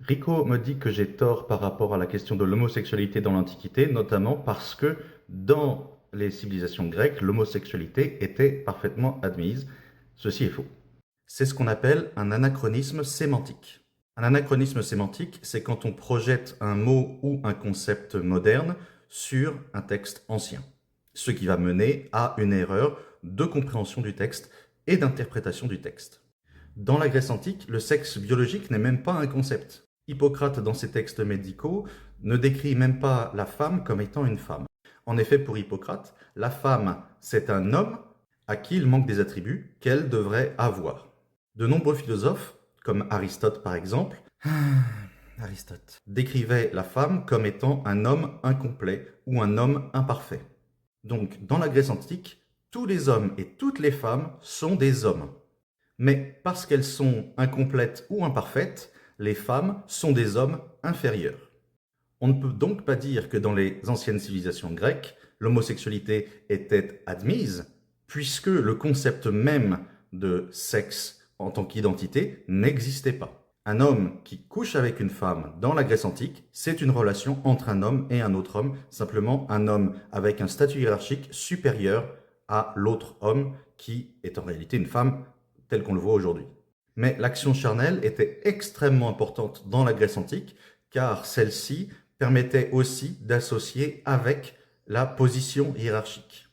Rico me dit que j'ai tort par rapport à la question de l'homosexualité dans l'Antiquité, notamment parce que dans les civilisations grecques, l'homosexualité était parfaitement admise. Ceci est faux. C'est ce qu'on appelle un anachronisme sémantique. Un anachronisme sémantique, c'est quand on projette un mot ou un concept moderne sur un texte ancien, ce qui va mener à une erreur de compréhension du texte et d'interprétation du texte. Dans la Grèce antique, le sexe biologique n'est même pas un concept. Hippocrate, dans ses textes médicaux, ne décrit même pas la femme comme étant une femme. En effet, pour Hippocrate, la femme, c'est un homme à qui il manque des attributs qu'elle devrait avoir. De nombreux philosophes, comme Aristote par exemple, Aristote décrivait la femme comme étant un homme incomplet ou un homme imparfait. Donc, dans la Grèce antique, tous les hommes et toutes les femmes sont des hommes. Mais parce qu'elles sont incomplètes ou imparfaites, les femmes sont des hommes inférieurs. On ne peut donc pas dire que dans les anciennes civilisations grecques, l'homosexualité était admise, puisque le concept même de sexe en tant qu'identité n'existait pas. Un homme qui couche avec une femme dans la Grèce antique, c'est une relation entre un homme et un autre homme, simplement un homme avec un statut hiérarchique supérieur à l'autre homme qui est en réalité une femme telle qu'on le voit aujourd'hui. Mais l'action charnelle était extrêmement importante dans la Grèce antique, car celle-ci permettait aussi d'associer avec la position hiérarchique.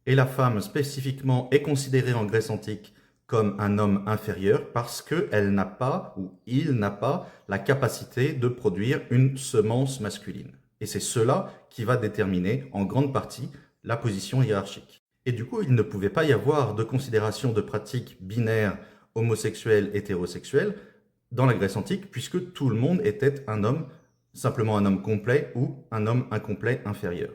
Et la femme spécifiquement est considérée en Grèce antique comme un homme inférieur parce qu'elle n'a pas, ou il n'a pas, la capacité de produire une semence masculine. Et c'est cela qui va déterminer en grande partie la position hiérarchique. Et du coup, il ne pouvait pas y avoir de considération de pratiques binaires homosexuelles, hétérosexuelles dans la Grèce antique, puisque tout le monde était un homme, simplement un homme complet ou un homme incomplet inférieur.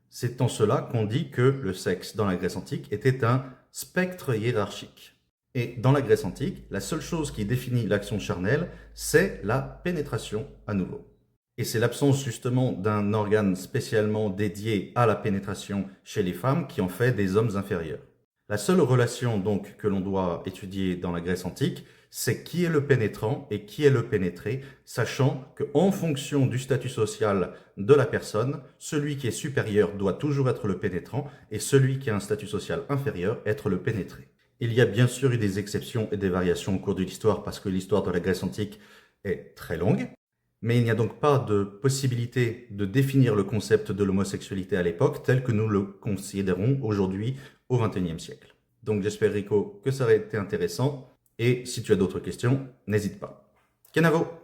C'est en cela qu'on dit que le sexe dans la Grèce antique était un spectre hiérarchique. Et dans la Grèce antique, la seule chose qui définit l'action charnelle, c'est la pénétration à nouveau. Et c'est l'absence justement d'un organe spécialement dédié à la pénétration chez les femmes qui en fait des hommes inférieurs. La seule relation donc que l'on doit étudier dans la Grèce antique, c'est qui est le pénétrant et qui est le pénétré, sachant qu'en fonction du statut social de la personne, celui qui est supérieur doit toujours être le pénétrant et celui qui a un statut social inférieur être le pénétré. Il y a bien sûr eu des exceptions et des variations au cours de l'histoire parce que l'histoire de la Grèce antique est très longue, mais il n'y a donc pas de possibilité de définir le concept de l'homosexualité à l'époque tel que nous le considérons aujourd'hui au XXIe siècle. Donc j'espère Rico que ça aurait été intéressant et si tu as d'autres questions, n'hésite pas. Kenavo!